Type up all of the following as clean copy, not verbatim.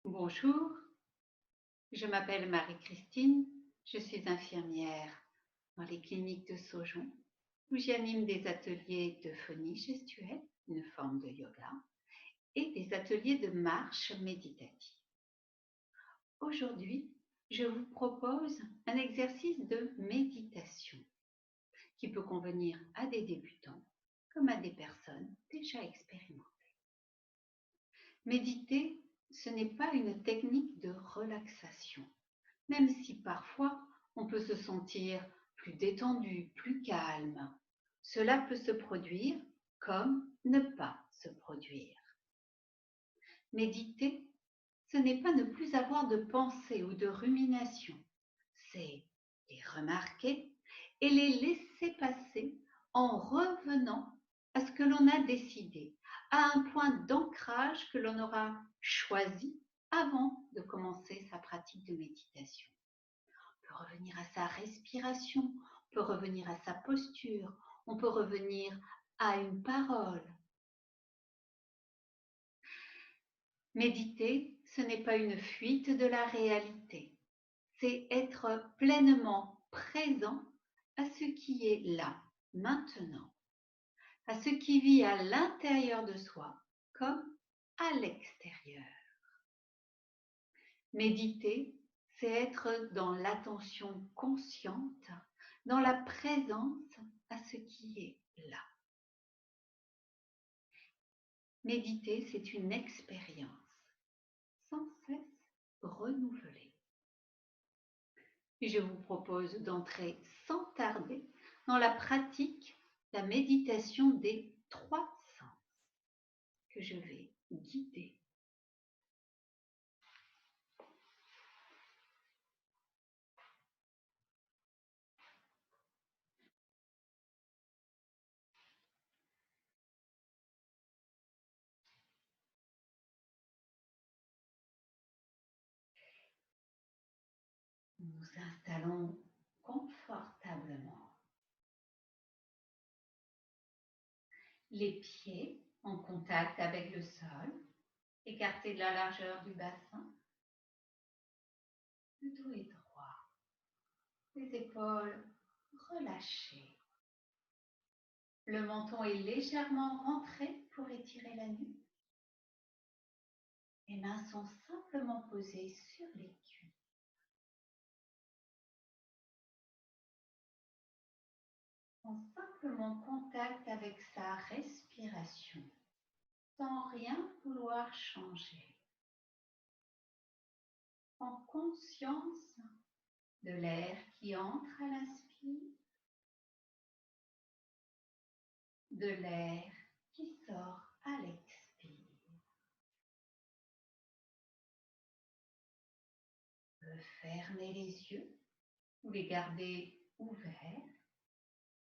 Bonjour, je m'appelle Marie-Christine, je suis infirmière dans les cliniques de Saujon où j'anime des ateliers de phonie gestuelle, une forme de yoga, et des ateliers de marche méditative. Aujourd'hui, je vous propose un exercice de méditation qui peut convenir à des débutants comme à des personnes déjà expérimentées. Méditer, ce n'est pas une technique de relaxation, même si parfois on peut se sentir plus détendu, plus calme. Cela peut se produire comme ne pas se produire. Méditer, ce n'est pas ne plus avoir de pensée ou de rumination, c'est les remarquer et les laisser passer en revenant à ce que l'on a décidé, à un point d'ancrage que l'on aura choisi avant de commencer sa pratique de méditation. On peut revenir à sa respiration, on peut revenir à sa posture, on peut revenir à une parole. Méditer, ce n'est pas une fuite de la réalité, c'est être pleinement présent à ce qui est là, maintenant, à ce qui vit à l'intérieur de soi comme à l'extérieur. Méditer, c'est être dans l'attention consciente, dans la présence à ce qui est là. Méditer, c'est une expérience sans cesse renouvelée. Et je vous propose d'entrer sans tarder dans la pratique, la méditation des trois sens que je vais guider. Nous nous installons confortablement. Les pieds en contact avec le sol, écartés de la largeur du bassin. Le dos est droit, les épaules relâchées. Le menton est légèrement rentré pour étirer la nuque. Les mains sont simplement posées sur les cuisses. En simplement contact avec sa respiration, sans rien vouloir changer. En conscience de l'air qui entre à l'inspire, de l'air qui sort à l'expire. Vous pouvez fermer les yeux ou les garder ouverts,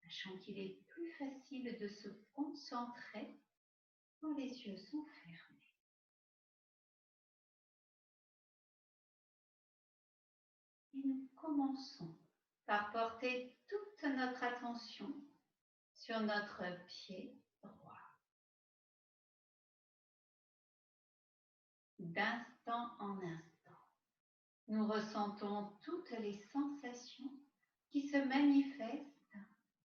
sachant qu'il est plus facile de se concentrer quand les yeux sont fermés. Et nous commençons par porter toute notre attention sur notre pied droit. D'instant en instant, nous ressentons toutes les sensations qui se manifestent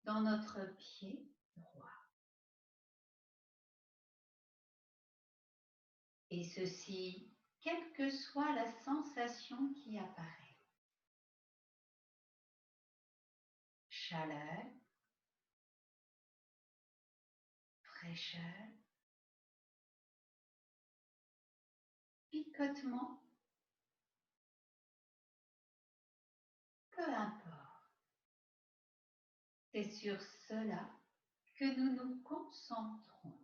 dans notre pied droit. Et ceci, quelle que soit la sensation qui apparaît. Chaleur, fraîcheur, picotement, peu importe. C'est sur cela que nous nous concentrons.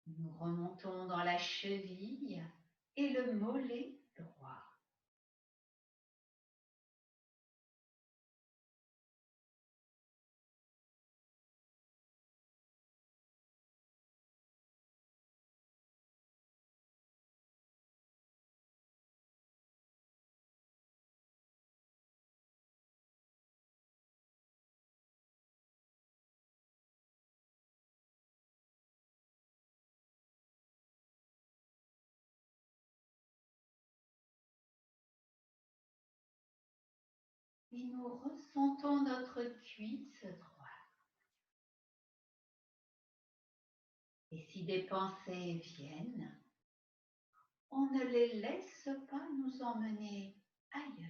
Nous remontons dans la cheville et le mollet droit. Et nous ressentons notre cuisse droite. Et si des pensées viennent, on ne les laisse pas nous emmener ailleurs.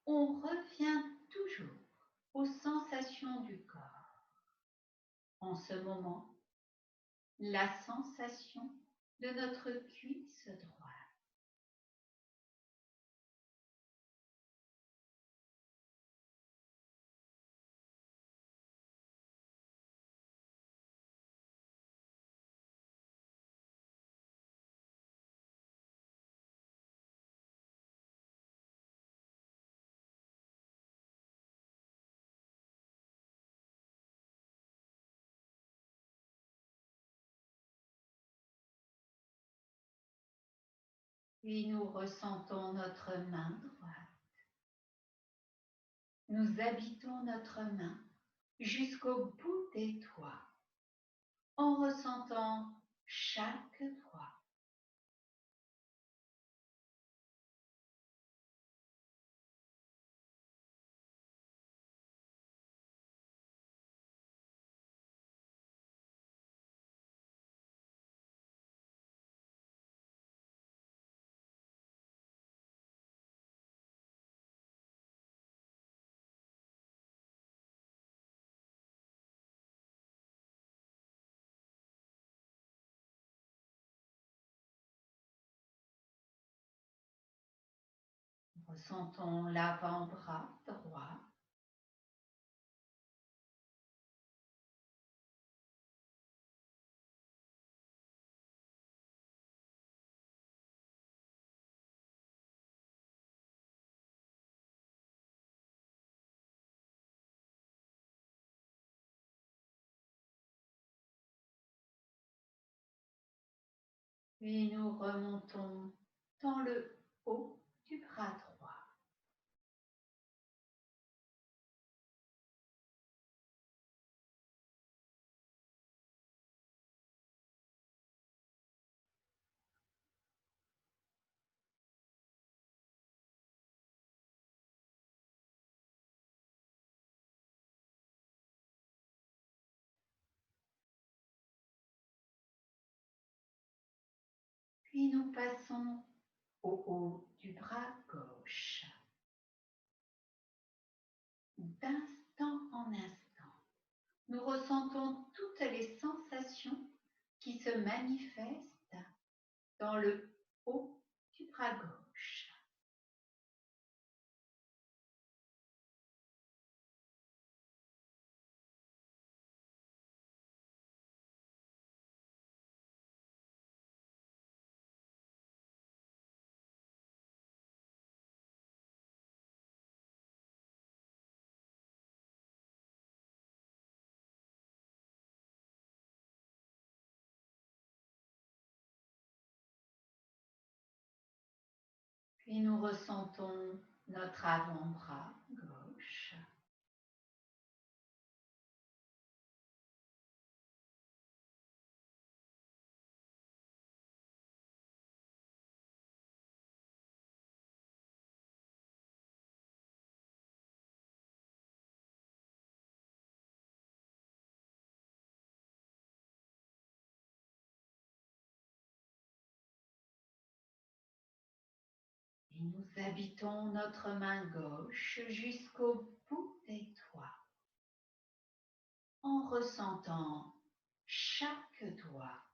On revient toujours aux sensations du corps. En ce moment, la sensation de notre cuisse droite. Puis nous ressentons notre main droite. Nous habitons notre main jusqu'au bout des doigts en ressentant chaque doigt. Ressentons l'avant-bras droit. Puis nous remontons dans le haut du bras droit. Puis nous passons au haut du bras gauche. D'instant en instant, nous ressentons toutes les sensations qui se manifestent dans le haut du bras gauche. Puis nous ressentons notre avant-bras gauche. Et nous habitons notre main gauche jusqu'au bout des doigts en ressentant chaque doigt.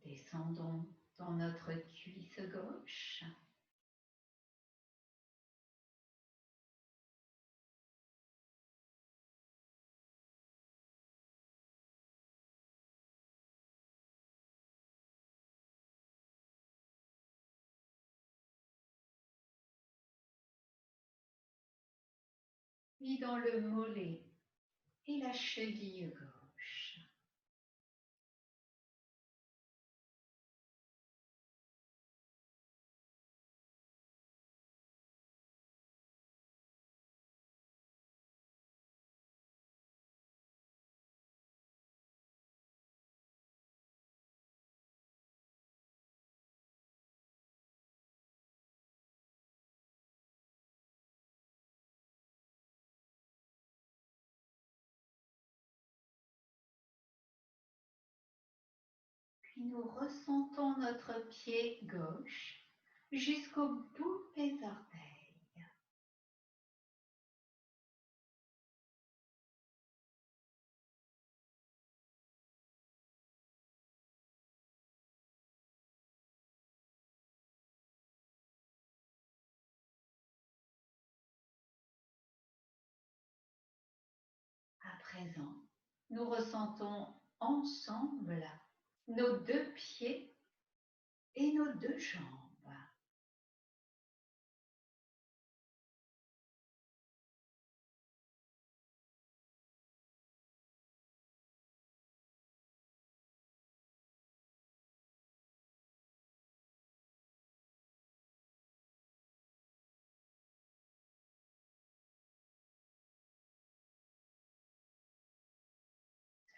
Descendons dans notre cuisse gauche. puis dans le mollet et la cheville gauche. Puis nous ressentons notre pied gauche jusqu'au bout des orteils. À présent, nous ressentons ensemble nos deux pieds et nos deux jambes.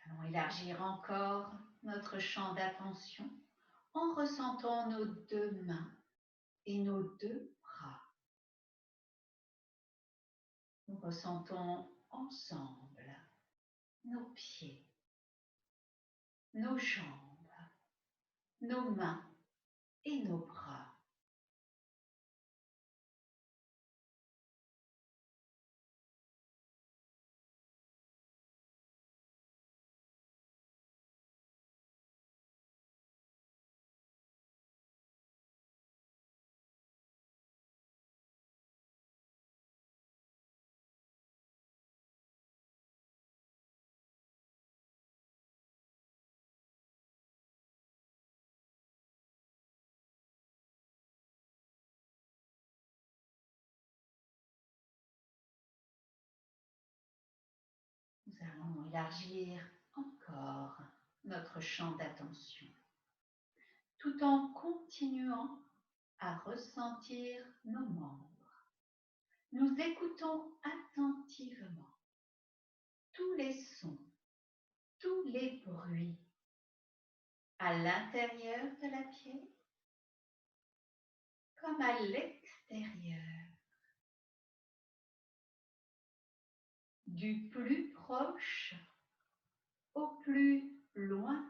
Nous allons élargir encore notre champ d'attention en ressentant nos deux mains et nos deux bras. Nous ressentons ensemble nos pieds, nos jambes, nos mains et nos bras. Nous allons élargir encore notre champ d'attention tout en continuant à ressentir nos membres. Nous écoutons attentivement tous les sons, tous les bruits à l'intérieur de la pièce comme à l'extérieur, du plus proche au plus lointain.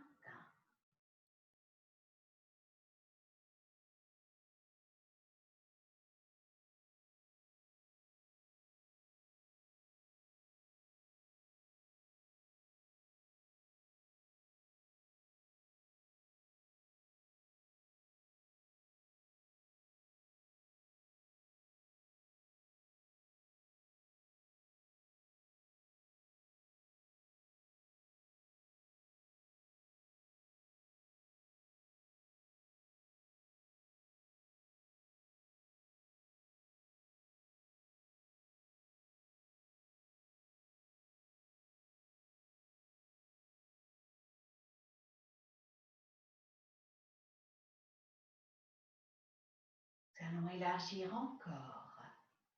Nous allons élargir encore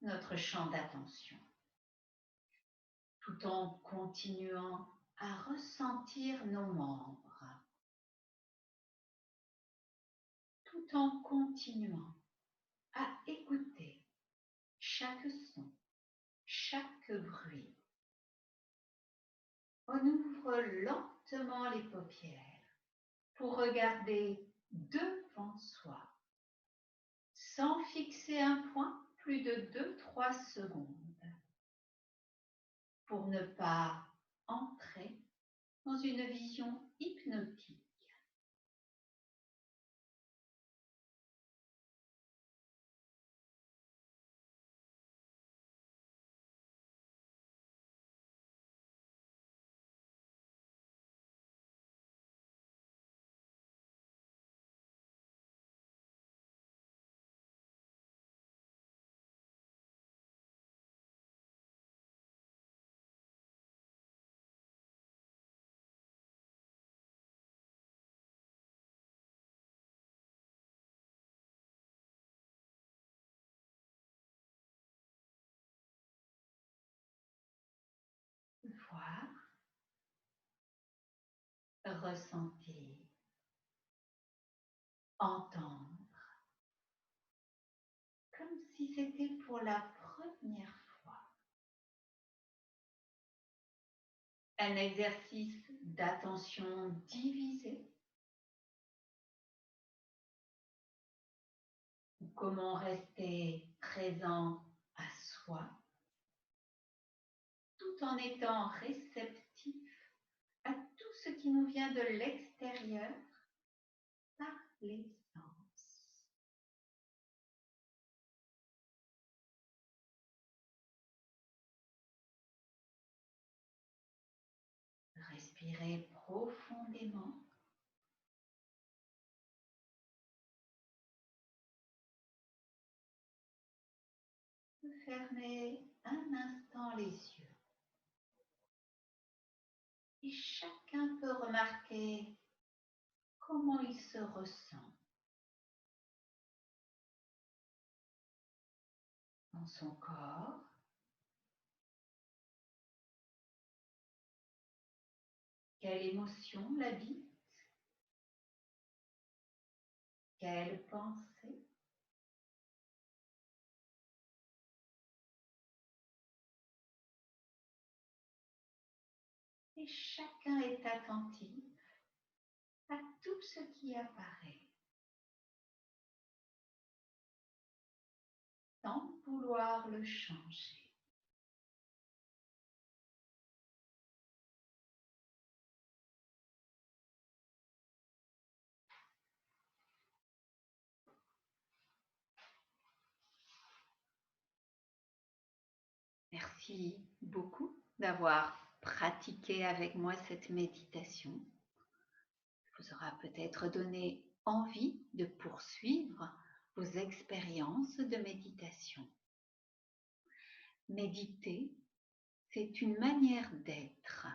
notre champ d'attention tout en continuant à ressentir nos membres, tout en continuant à écouter chaque son, chaque bruit. On ouvre lentement les paupières pour regarder devant soi, sans fixer un point plus de 2-3 secondes, pour ne pas entrer dans une vision hypnotique. ressentir, entendre, comme si c'était pour la première fois. Un exercice d'attention divisée. Comment rester présent à soi tout en étant réceptif à tout ce qui nous vient de l'extérieur par les sens. Respirez profondément. Fermez un instant les yeux. Et chacun peut remarquer comment il se ressent dans son corps. Quelle émotion l'habite? Quelle pensée? Et chacun est attentif à tout ce qui apparaît, sans vouloir le changer. Merci beaucoup d'avoir pratiqué avec moi cette méditation. Vous aura peut-être donné envie de poursuivre vos expériences de méditation. Méditer, c'est une manière d'être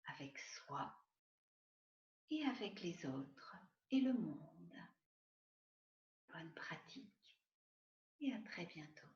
avec soi et avec les autres et le monde. Bonne pratique et à très bientôt.